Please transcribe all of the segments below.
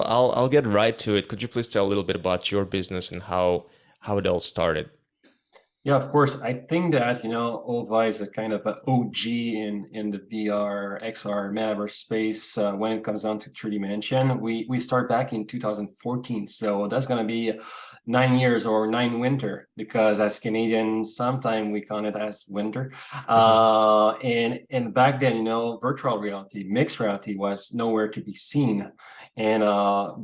I'll get right to it. Could you please tell a little bit about your business and how it all started? Yeah, of course. I think that, OVA is a kind of an OG in the VR, XR, metaverse space when it comes down to 3D Mansion. We start back in 2014, so that's going to be 9 years or nine winter because as Canadians, sometimes we count it as winter. Hmm. And back then, virtual reality, mixed reality was nowhere to be seen. And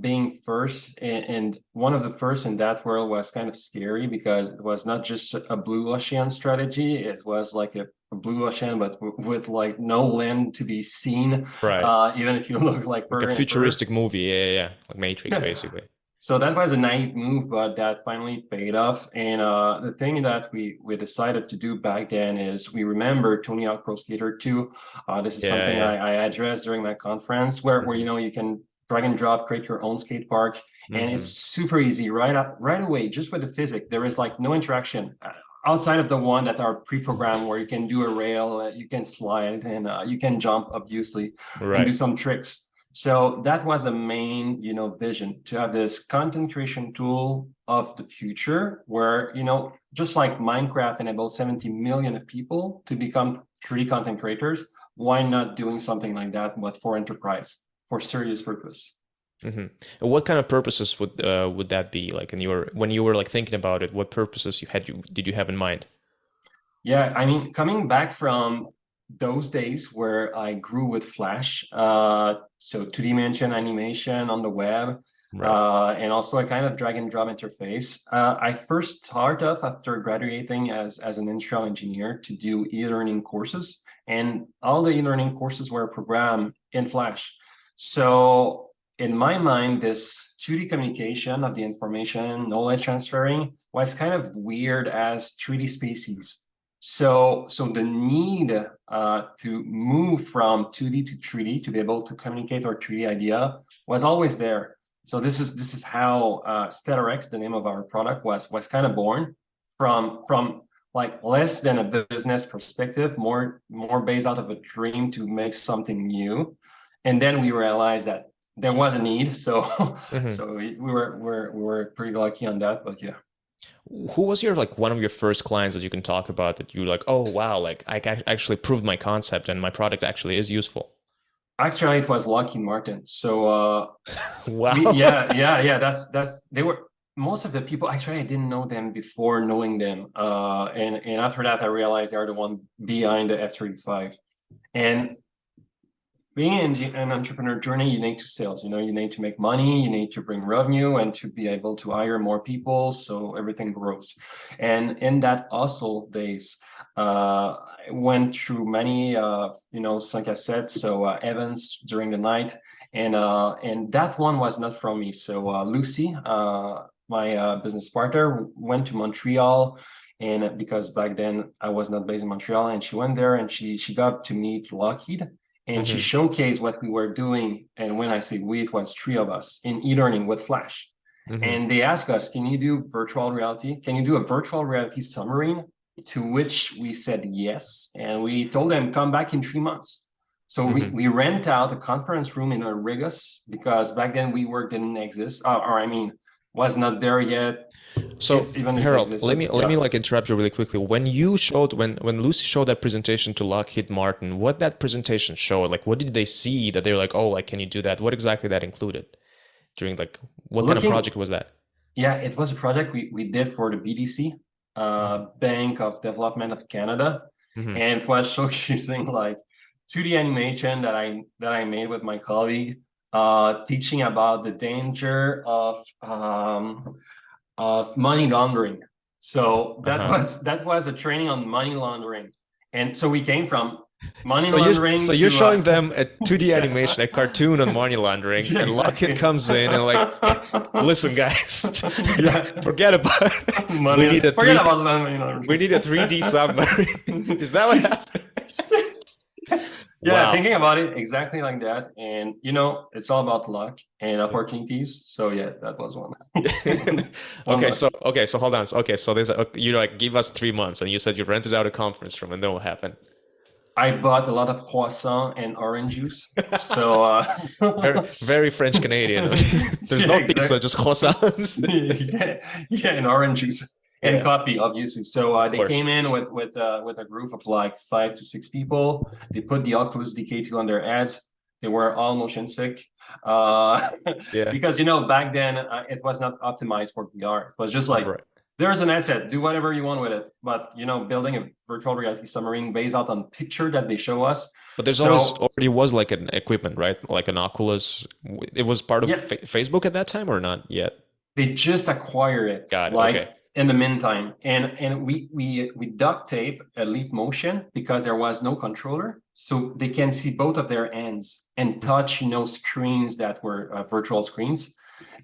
being first and one of the first in that world was kind of scary because it was not just a blue ocean strategy. It was like a blue ocean, but with like no land to be seen, Right. even if you look like Like a further and further. futuristic movie. Yeah, yeah, yeah. Like Matrix, Yeah. basically. So that was a naive move, but that finally paid off. And the thing that we decided to do back then is we remember Tony Hawk Pro Skater 2. This is Yeah, something yeah. I addressed during my conference where Hmm. you can drag and drop, create your own skate park, and it's Hmm. super easy right away, just with the physics. There is like no interaction outside of the one that are pre-programmed where you can do a rail, you can slide, and you can jump obviously and do Right. some tricks. So that was the main, vision to have this content creation tool of the future where, just like Minecraft enabled 70 million of people to become 3D content creators, why not doing something like that, but for enterprise, for serious purpose? Hmm. And what kind of purposes would that be? Like in your when you were like thinking about it, what purposes you did you have in mind? Yeah, I mean, coming back from those days where I grew with Flash, so 2D mention animation on the web, Right. and also a kind of drag and drop interface. I first started off after graduating as an industrial engineer to do e-learning courses, and all the e-learning courses were programmed in Flash. So in my mind, this 2D communication of the information, knowledge transferring was kind of weird as 3D species. So the need to move from 2D to 3D to be able to communicate our 3D idea was always there. So this is how StellarX, the name of our product, was kind of born from like less than a business perspective, more based out of a dream to make something new, and then we realized that there was a need. So Hmm. so we were pretty lucky on that, but yeah. Who was your like one of your first clients that you can talk about that you like, oh wow, like actually proved my concept and my product actually is useful. Actually, it was Lockheed Martin. So we Wow. yeah, that's they were most of the people actually I didn't know them before knowing them. And after that I realized they're the one behind the F-35. And being an entrepreneur journey, you need to sales, you need to make money, you need to bring revenue and to be able to hire more people so everything grows. And in that hustle days, I went through many, sunk assets, so events during the night. And that one was not from me. So Lucy, my business partner, went to Montreal. And because back then I was not based in Montreal, and she went there and she got to meet Lockheed, and she Hmm. showcased what we were doing. And when I say we, it was three of us in e-learning with Flash. Hmm. And they asked us, can you do virtual reality? Can you do a virtual reality submarine? To which we said yes. And we told them, come back in 3 months. So Hmm. we rent out a conference room in Rigas because back then WeWork didn't exist, or I mean, was not there yet, So if even if it Harold, let existed. me let Yeah. me like interrupt you really quickly. When Lucy showed that presentation to Lockheed Martin, what that presentation showed, like what did they see that they're like, oh, like can you do that? What exactly that included during like what kind of Looking, project was that? yeah, it was a project we did for the BDC, Hmm. Bank of Development of Canada, Hmm. and it was showcasing like 2D animation that I made with my colleague, teaching about the danger of money laundering. So that Uh-huh. was a training on money laundering, and so we came from money So you laundering so you're to showing them a 2D yeah, animation, a cartoon on money laundering, yeah, and Lockheed exactly. comes in and like, listen, guys, Yeah. forget about we Money. need a Forget 3D about money we laundering. need a 3D submarine. Is that what happened? Yeah, Wow. thinking about it exactly like that. And it's all about luck and opportunities. So yeah, that was one. One lucky. Okay, so hold on. Okay, so there's you like give us 3 months, and you said you rented out a conference room, and then what happened? I bought a lot of croissant and orange juice. So Very, very French Canadian. There's yeah, no pizza, exactly. just croissants. Yeah, and orange juice and Yeah, coffee, obviously. So of they came course. in with a group of like 5 to 6 people. They put the Oculus DK2 on their heads. They were all motion sick, uh, Yeah, because back then it was not optimized for VR. It was just like right. there's an headset, do whatever you want with it. But building a virtual reality submarine based out on picture that they show us. But there's always So already was like an equipment, right? Like an Oculus. It was part of yeah, Facebook at that time or not yet? they just acquire it Got it. Okay. like in the meantime, and we duct tape a Leap Motion because there was no controller, so they can see both of their ends and touch screens that were virtual screens.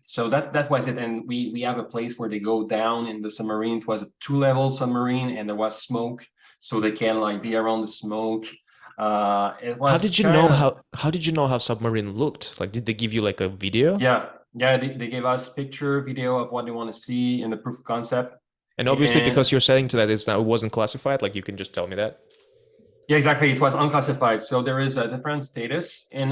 So that was it. And we have a place where they go down in the submarine. It was a 2-level submarine and there was smoke, so they can like be around the smoke. It How was did you know kind of, how did you know how submarine looked? Like, did they give you like a video? yeah, they gave us picture, video of what they want to see in the proof of concept. And obviously, And because you're saying to that, it wasn't classified. Like, you can just tell me that. yeah, exactly. It was unclassified. So there is a different status in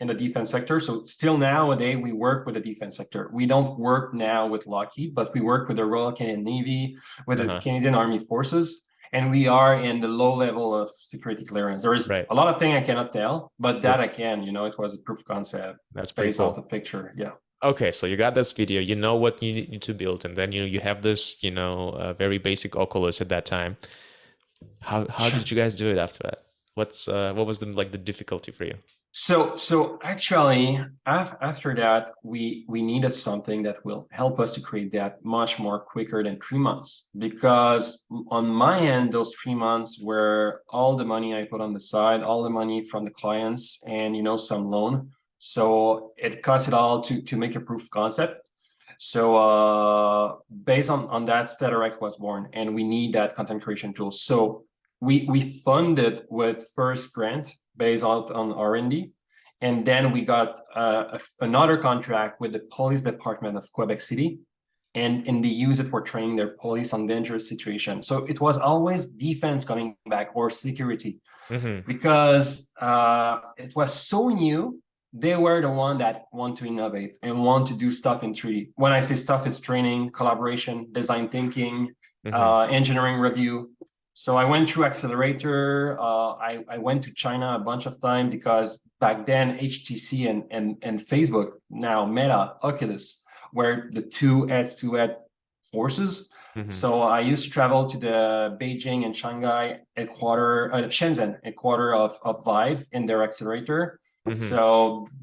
the defense sector. So still nowadays we work with the defense sector. We don't work now with Lockheed, but we work with the Royal Canadian Navy, with the Uh-huh. Canadian Army Forces, and we are in the low level of security clearance. There is Right. a lot of things I cannot tell, but Right. that I can. It was a proof of concept That's pretty based off cool. the picture. Yeah. Okay, so you got this video, you know what you need to build, and then you have this, very basic Oculus at that time. How did you guys do it after that? What was the difficulty for you? So actually, after that, we needed something that will help us to create that much more quicker than 3 months. Because on my end, those 3 months were all the money I put on the side, all the money from the clients, and some loan. So it costs it all to make a proof of concept. So based on that, StatRx was born, and we need that content creation tool. So we funded with first grant based on R&D, and then we got another contract with the police department of Quebec City, and they use it for training their police on dangerous situations. So it was always defense coming back or security, Hmm. because it was so new. They were the one that want to innovate and want to do stuff in 3D. When I say stuff, it's training, collaboration, design thinking, Hmm. engineering review. So I went through Accelerator. I went to China a bunch of time because back then HTC and Facebook, now Meta, Oculus, were the two head-to-head forces. Hmm. So I used to travel to the Beijing and Shanghai Shenzhen headquarter of Vive in their accelerator. Hmm. So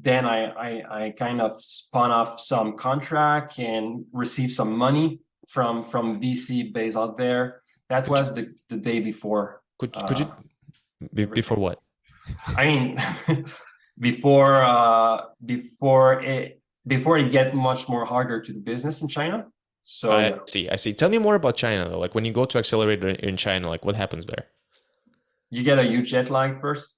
then I kind of spun off some contract and received some money from VC based out there. That Could you was the day before could you before everything. what? I mean, before it get much more harder to do business in China. So I yeah, see, I see. Tell me more about China though. Like when you go to Accelerator in China, like what happens there? you get a huge jet lag first.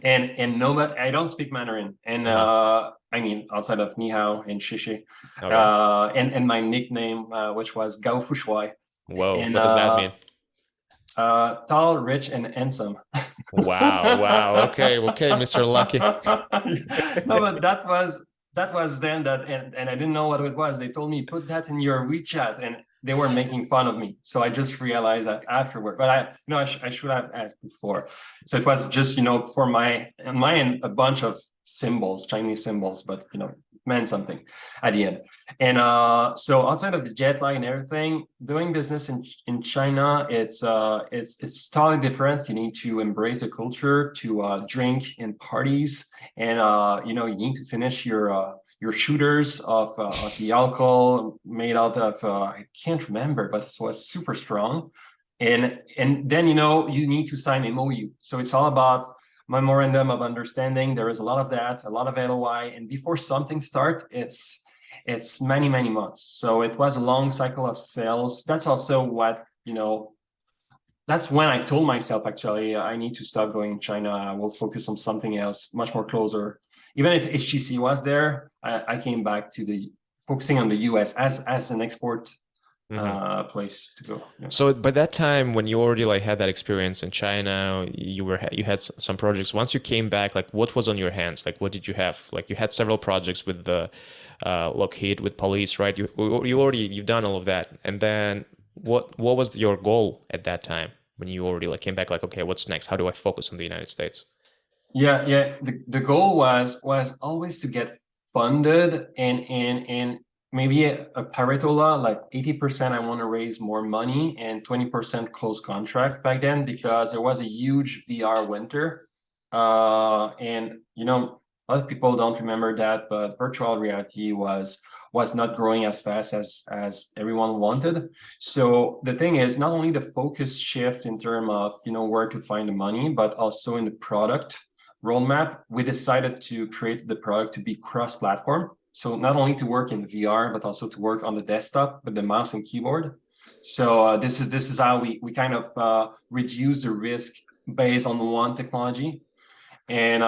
And no, but I don't speak Mandarin, and Uh-huh. I mean outside of ni hao and shishi, Okay. and my nickname, which was Gao Fushuai, Whoa, and what does that mean? tall, rich, and handsome. Wow, wow. Okay, okay, Mr. Lucky. No, but that was then that, and I didn't know what it was. They told me put that in your WeChat, and they were making fun of me. So I just realized that afterward. But I should have asked before. So it was just for my end a bunch of symbols, Chinese symbols, but meant something at the end. And so outside of the jet lag and everything, doing business in China, it's totally different. You need to embrace the culture, to drink in parties, and you need to finish your shooters of the alcohol made out of I can't remember, but it was super strong. And then you need to sign MOU. So it's all about memorandum of understanding. There is a lot of that, a lot of LOI, and before something starts, it's many months. So it was a long cycle of sales. That's also what that's when I told myself, actually, I need to stop going in China. I will focus on something else, much more closer. Even if HTC was there, I came back to the focusing on the US as an export Hmm. place to go. Yeah. So by that time, when you already like had that experience in China, you had some projects. Once you came back, like what was on your hands? Like what did you have? Like you had several projects with the Lockheed, with police, right? You've done all of that, and then what was your goal at that time when you already like came back? Like okay, what's next? How do I focus on the United States? Yeah, yeah. The goal was always to get funded and maybe a Pareto law, like 80% I want to raise more money and 20% close contract back then because there was a huge VR winter. And you know, a lot of people don't remember that, but virtual reality was not growing as fast as everyone wanted. So the thing is, not only the focus shift in terms of, you know, where to find the money, but also in the product roadmap, we decided to create the product to be cross-platform. So not only to work in VR, but also to work on the desktop with the mouse and keyboard. So this is how we kind of reduce the risk based on one technology, and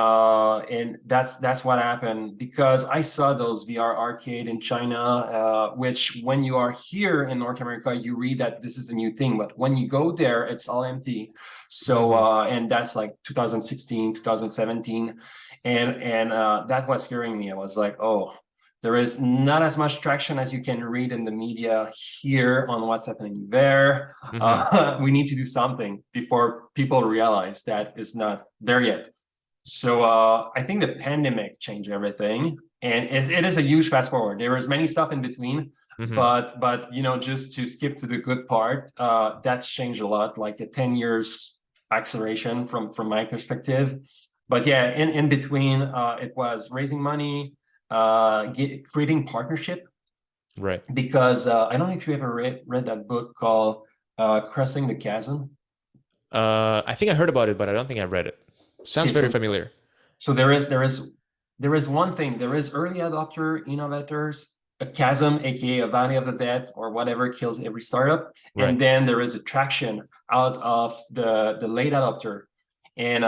that's what happened because I saw those VR arcade in China, which when you are here in North America, you read that this is the new thing, but when you go there, it's all empty. So Hmm. and that's like 2016, 2017, and that was scaring me. I was like, oh, there is not as much traction as you can read in the media here on what's happening there. Hmm. We need to do something before people realize that it's not there yet. So I think the pandemic changed everything, and it is a huge fast forward. There is many stuff in between, Hmm. but you know, just to skip to the good part, that's changed a lot, like a 10 years acceleration from my perspective. But yeah, in between, it was raising money, creating partnership Right. because I don't know if you ever read that book called Crossing the Chasm. I think I heard about it, but I don't think I read it. Sounds Okay, very so familiar. there is one thing. There is early adopter innovators, a chasm, aka a valley of the dead, or whatever kills every startup, Right. and then there is a traction out of the late adopter, and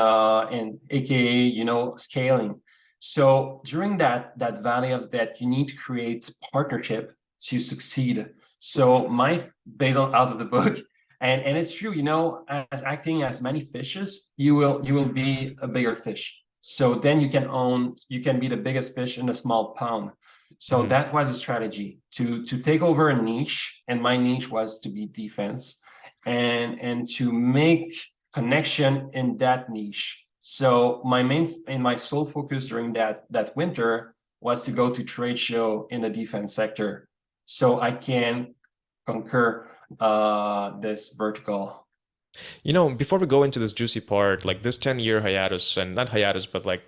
aka you know scaling. So during that valley of death, you need to create partnership to succeed. So my based on out of the book, and it's true, you know, as acting as many fishes, you will be a bigger fish. So then you can be the biggest fish in a small pond. So Hmm. that was a strategy to take over a niche, and my niche was to be defense, and to make connection in that niche. So my main and my sole focus during that winter was to go to trade show in the defense sector, so I can conquer this vertical. You know, before we go into this juicy part, like this 10-year hiatus, and not hiatus, but like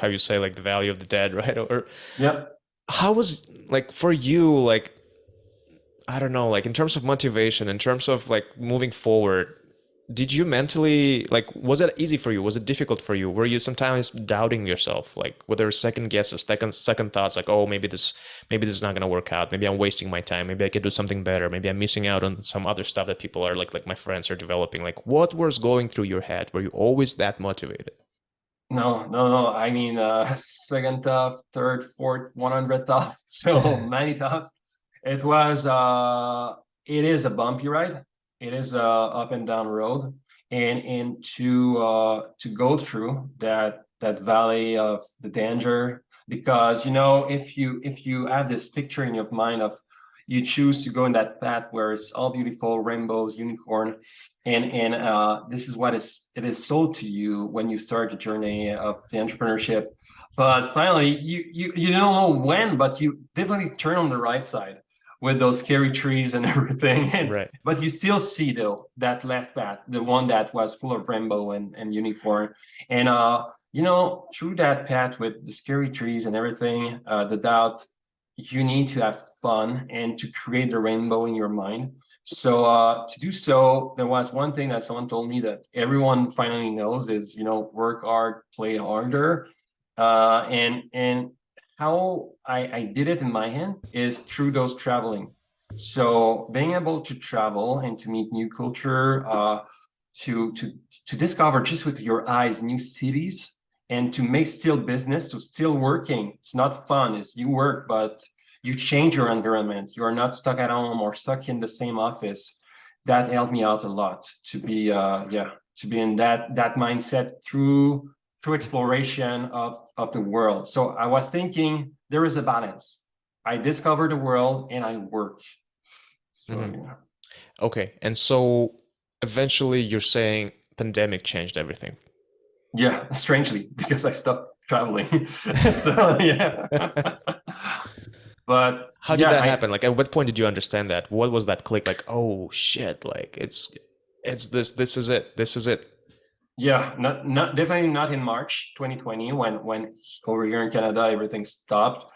how you say, like the value of the dead, right? Or Yep. how was like for you, like I don't know, like in terms of motivation, in terms of like moving forward, did you mentally like was it easy for you? Was it difficult for you? Were you sometimes doubting yourself? Like were there second guesses, second thoughts like, oh, maybe this is not gonna work out. Maybe I'm wasting my time. Maybe I could do something better. Maybe I'm missing out on some other stuff that people are like my friends are developing. Like what was going through your head? Were you always that motivated? No, no, no. I mean, second thought, third, fourth, 100 thoughts. So many thoughts. It was, it is a bumpy ride. It is a up and down road, and to go through that valley of the danger, because you know, if you have this picture in your mind of you choose to go in that path where it's all beautiful rainbows, unicorn, and this is what it is sold to you when you start the journey of the entrepreneurship. But finally, you don't know when, but you definitely turn on the right side with those scary trees and everything. And Right. but you still see though that left path, the one that was full of rainbow and unicorn. And you know, through that path with the scary trees and everything, the doubt, you need to have fun and to create the rainbow in your mind. So to do so, there was one thing that someone told me that everyone finally knows is, you know, work hard, play harder. And how I did it in my hand is through those traveling. So being able to travel and to meet new culture, to to discover just with your eyes new cities and to make still business, to still working. It's not fun, it's you work, but you change your environment. You are not stuck at home or stuck in the same office. That helped me out a lot to be to be in that mindset through exploration of the world. So I was thinking there is a balance. I discover the world and I work. So yeah. Okay, and so eventually you're saying pandemic changed everything. Yeah, strangely, because I stopped traveling. So yeah. But How did yeah, that I happen? Like, at what point did you understand that? What was that click? Like, oh shit! Like, it's this. This is it. This is it. yeah, not definitely not in March 2020 when over here in Canada everything stopped.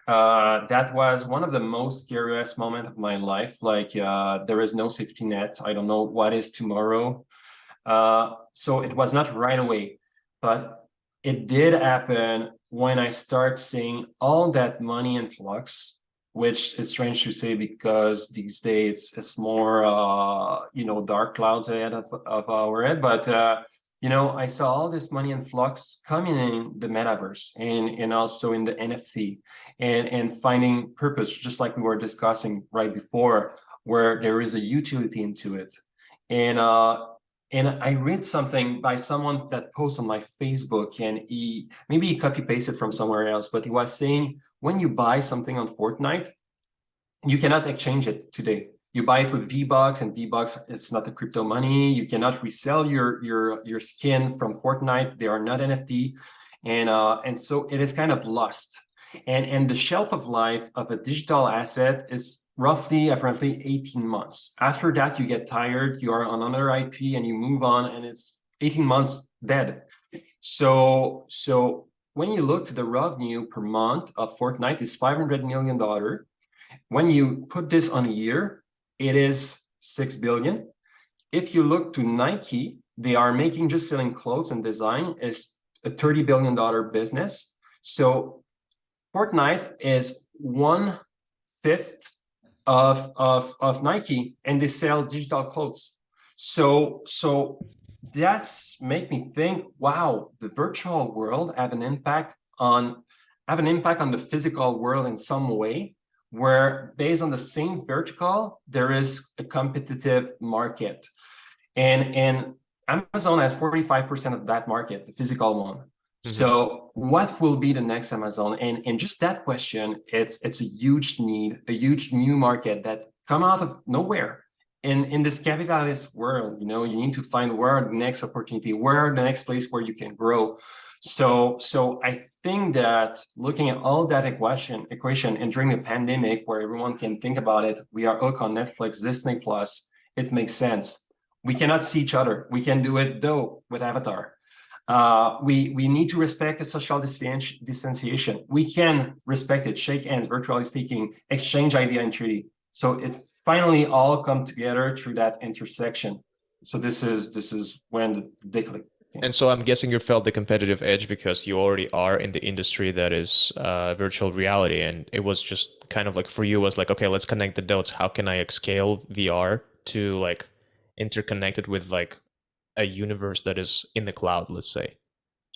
That was one of the most scariest moments of my life. Like there is no safety net. I don't know what is tomorrow. So it was not right away, but it did happen when I start seeing all that money influx, which is strange to say because these days it's more, dark clouds ahead of our head. But, I saw all this money influx coming in the metaverse and also in the NFT and finding purpose, just like we were discussing right before, where there is a utility into it. And I read something by someone that posts on my Facebook, and he copy pasted from somewhere else, but he was saying when you buy something on Fortnite, you cannot exchange it today. You buy it with V-Bucks, and V-Bucks, it's not the crypto money. You cannot resell your skin from Fortnite. They are not NFT, and so it is kind of lost. And the shelf of life of a digital asset is roughly apparently 18 months. After that, you get tired, you are on another IP and you move on, and it's 18 months dead. So when you look to the revenue per month of Fortnite is $500 million. When you put this on a year, it is 6 billion. If you look to Nike, they are making just selling clothes and design is a $30 billion business. So Fortnite is 1/5 of Nike, and they sell digital clothes. So that's make me think, wow, the virtual world have an impact on the physical world in some way, where based on the same vertical, there is a competitive market. And Amazon has 45% of that market, the physical one. So what will be the next Amazon? And just that question, it's a huge need, a huge new market that come out of nowhere. In this capitalist world, you need to find where the next opportunity, where the next place where you can grow. So I think that looking at all that equation and during the pandemic where everyone can think about it, we are hooked on Netflix, Disney Plus, it makes sense. We cannot see each other. We can do it though with Avatar. We need to respect a social distanciation. We can respect it, shake hands, virtually speaking, exchange idea and treaty. So it finally all come together through that intersection. So this is when the click. And so I'm guessing you felt the competitive edge because you already are in the industry that is virtual reality, and it was just kind of like for you was like, okay, let's connect the dots. How can I scale VR to like interconnect it with like a universe that is in the cloud, let's say?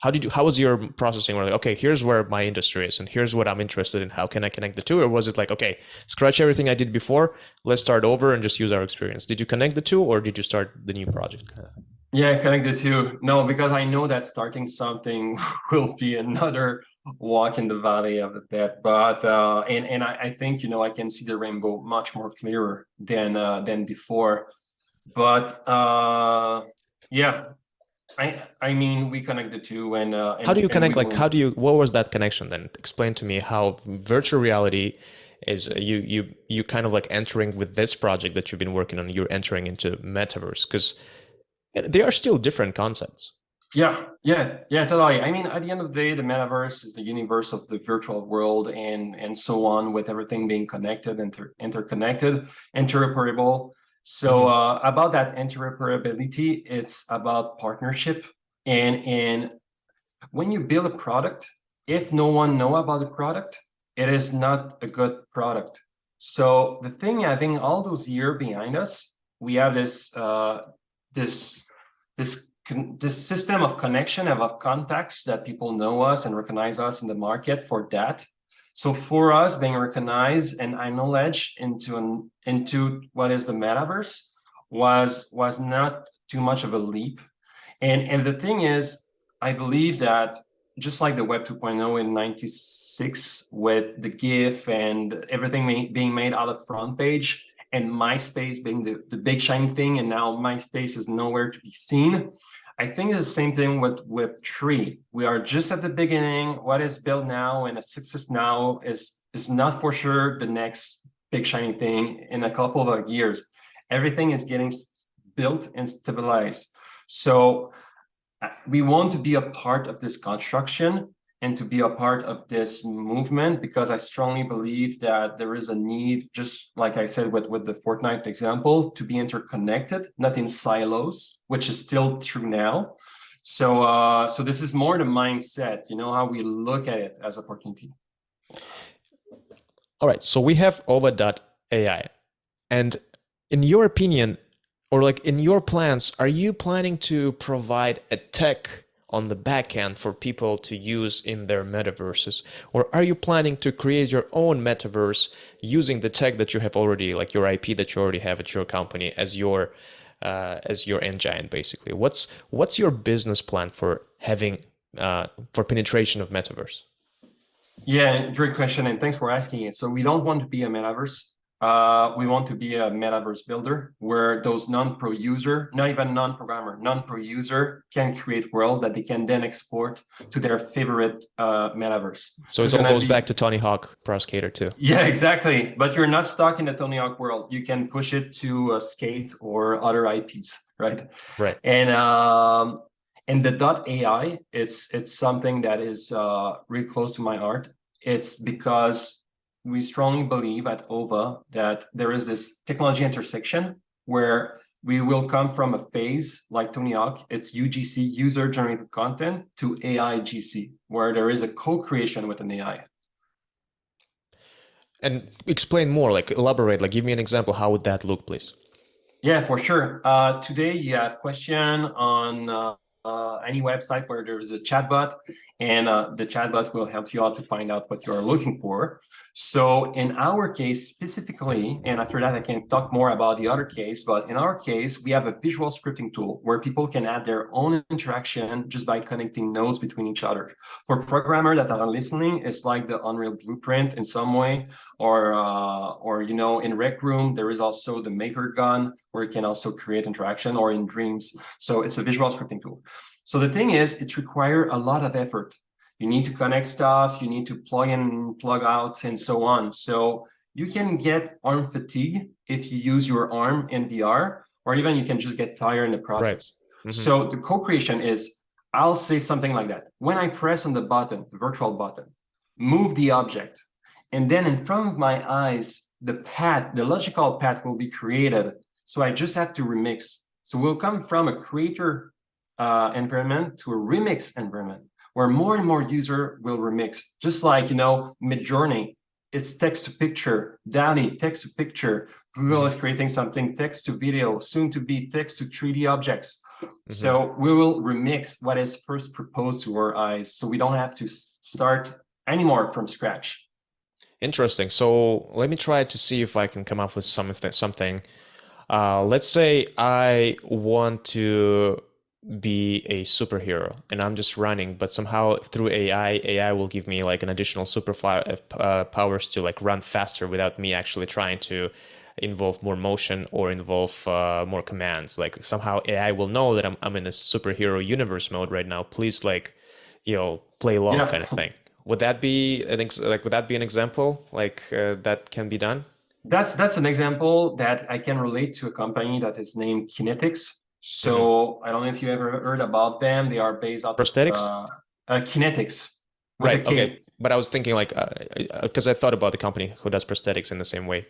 How was your processing? Where like, okay, here's where my industry is, and here's what I'm interested in. How can I connect the two? Or was it like, okay, scratch everything I did before, let's start over and just use our experience? Did you connect the two, or did you start the new project kind of thing? Yeah, connect the two. No, because I know that starting something will be another walk in the valley of the dead. But and I think I can see the rainbow much more clearer than before. But yeah, I mean we connect the two How do you and we connect? Like, will. what was that connection then? Explain to me how virtual reality is you kind of like entering with this project that you've been working on, you're entering into metaverse, because they are still different concepts. Yeah, totally. I mean, at the end of the day, the metaverse is the universe of the virtual world and so on, with everything being connected, interconnected, interoperable. So about that interoperability, it's about partnership. And when you build a product, if no one know about the product, it is not a good product. So the thing, having all those years behind us, we have this this this system of connection and of contacts that people know us and recognize us in the market for that. So for us, being recognized and acknowledged into what is the metaverse was not too much of a leap. And the thing is, I believe that just like the Web 2.0 in 96 with the GIF and everything being made out of front page, and MySpace being the big shiny thing, and now MySpace is nowhere to be seen. I think it's the same thing with Web3. We are just at the beginning. What is built now and a success now is not for sure the next big shiny thing in a couple of years. Everything is getting built and stabilized. So we want to be a part of this construction and to be a part of this movement, because I strongly believe that there is a need, just like I said with the Fortnite example, to be interconnected, not in silos, which is still true now. So so this is more the mindset, you know, how we look at it as opportunity. All right, so we have over.ai. And in your opinion, or like in your plans, are you planning to provide a tech on the back end for people to use in their metaverses? Or are you planning to create your own metaverse using the tech that you have already, like your IP that you already have at your company as your engine, basically? What's your business plan for having for penetration of metaverse? Yeah, great question, and thanks for asking it. So we don't want to be a metaverse. We want to be a metaverse builder where those non-pro user, not even non-programmer, non-pro user can create world that they can then export to their favorite metaverse. So it all goes back to Tony Hawk Pro Skater too. Yeah, exactly. But you're not stuck in the Tony Hawk world. You can push it to Skate or other IPs, right? Right. And the .ai, it's something that is really close to my heart. It's because we strongly believe at OVA that there is this technology intersection where we will come from a phase like Tony Hawk, it's UGC, user-generated content, to AI GC, where there is a co-creation with an AI. And explain more, like elaborate, like give me an example. How would that look, please? Yeah, for sure. Today you have question on any website where there is a chatbot, and the chatbot will help you out to find out what you're looking for. So in our case specifically, and after that I can talk more about the other case, but in our case, we have a visual scripting tool where people can add their own interaction just by connecting nodes between each other. For programmers that are listening, it's like the Unreal Blueprint in some way, or you know, in Rec Room, there is also the Maker Gun, where you can also create interaction, or in Dreams. So it's a visual scripting tool. So the thing is, it requires a lot of effort. You need to connect stuff, you need to plug in, plug out, and so on. So you can get arm fatigue if you use your arm in VR, or even you can just get tired in the process. Right. Mm-hmm. So the co-creation is, I'll say something like that. When I press on the button, the virtual button, move the object, and then in front of my eyes, the path, the logical path will be created. So I just have to remix. So we'll come from a creator environment to a remix environment, where more and more user will remix. Just like, you know, Midjourney, it's text to picture, DALL-E, text to picture, Google is creating something text to video, soon to be text to 3D objects. So we will remix what is first proposed to our eyes, so we don't have to start anymore from scratch. Interesting. So let me try to see if I can come up with something. Let's say I want to be a superhero and I'm just running, but somehow through AI will give me like an additional powers to like run faster without me actually trying to involve more motion or involve more commands. Like somehow AI will know that I'm in a superhero universe mode right now. Please, like, you know, play along, yeah, kind of thing. Would that be, I think, like, would that be an example like that can be done? That's an example that I can relate to a company that is named Kinetics. So I don't know if you ever heard about them. They are based out prosthetics? Of Kinetics. Right. Okay. But I was thinking like, because I thought about the company who does prosthetics in the same way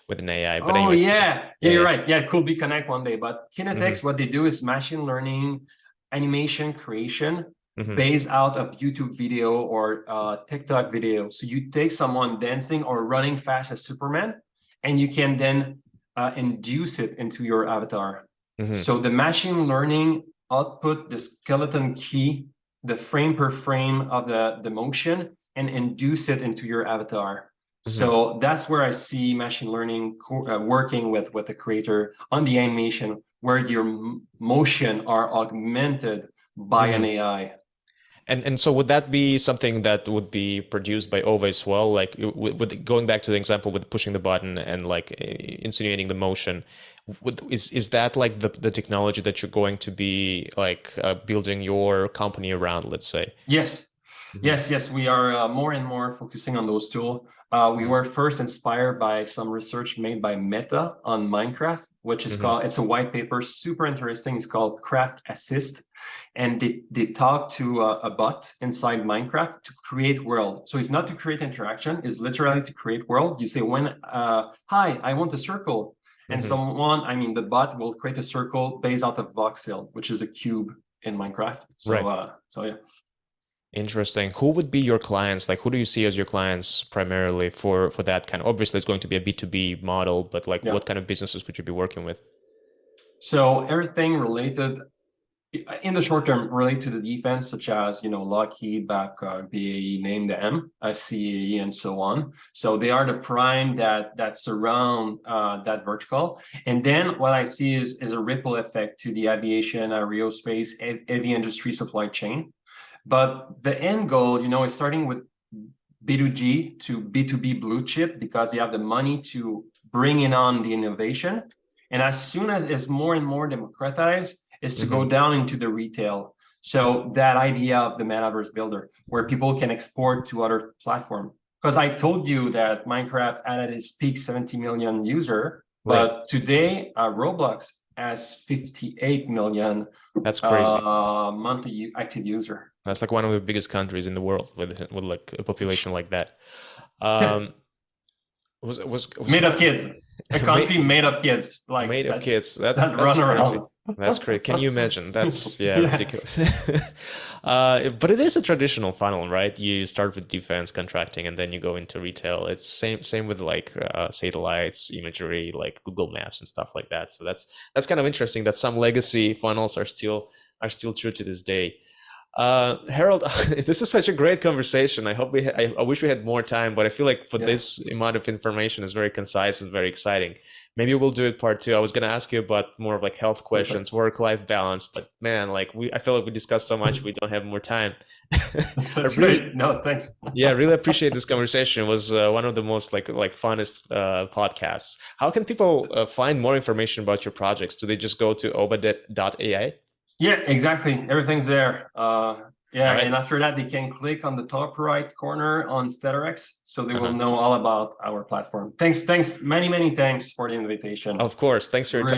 with an AI. But anyways, yeah, you're right. Yeah, it could be Connect one day. But Kinetics, what they do is machine learning, animation creation based out of YouTube video or TikTok video. So you take someone dancing or running fast as Superman, and you can then induce it into your avatar. So the machine learning output the skeleton key, the frame per frame of the motion, and induce it into your avatar. So that's where I see machine learning working with the creator on the animation, where your motion are augmented by an AI. And so would that be something that would be produced by Ova as well? Like with going back to the example with pushing the button and like insinuating the motion, is that like the technology that you're going to be like building your company around, let's say? Yes, yes, we are more and more focusing on those tools. We were first inspired by some research made by Meta on Minecraft, which is called, it's a white paper, super interesting. It's called Craft Assist. And they talk to a bot inside Minecraft to create world. So it's not to create interaction, it's literally to create world. You say, hi, I want a circle. And the bot will create a circle based out of voxel, which is a cube in Minecraft. So, so yeah. Interesting. Who would be your clients? Like, who do you see as your clients primarily for that kind of, obviously it's going to be a B2B model, but like what kind of businesses would you be working with? So everything related in the short term related to the defense, such as, Lockheed, Babcock, BAE, name them, CAE, and so on. So they are the prime that surround that vertical. And then what I see is a ripple effect to the aviation, aerospace, heavy industry supply chain. But the end goal, is starting with B2G to B2B blue chip, because they have the money to bring in on the innovation. And as soon as it's more and more democratized, is to go down into the retail. So that idea of the metaverse builder, where people can export to other platforms. Because I told you that Minecraft at its peak 70 million user, but today Roblox has 58 million. That's crazy. Monthly active user. That's like one of the biggest countries in the world with like a population like that. Was made of kids. A country made of kids. Like made of kids. That's run crazy. around. That's great. Can you imagine? That's ridiculous. But it is a traditional funnel, right? You start with defense contracting and then you go into retail. It's same with like satellites, imagery, like Google Maps and stuff like that. So that's kind of interesting that some legacy funnels are still true to this day. Harold, this is such a great conversation. I hope I wish we had more time, but I feel like for this amount of information is very concise and very exciting. Maybe we'll do it part 2. I was going to ask you about more of like health questions, work-life balance, but man, like I feel like we discussed so much, we don't have more time. That's great. No, thanks. Yeah, I really appreciate this conversation. It was one of the most like funnest podcasts. How can people find more information about your projects? Do they just go to oba.ai? Yeah, exactly. Everything's there. And after that, they can click on the top right corner on StellarX, so they will know all about our platform. Thanks. Many thanks for the invitation. Of course. Thanks for your time.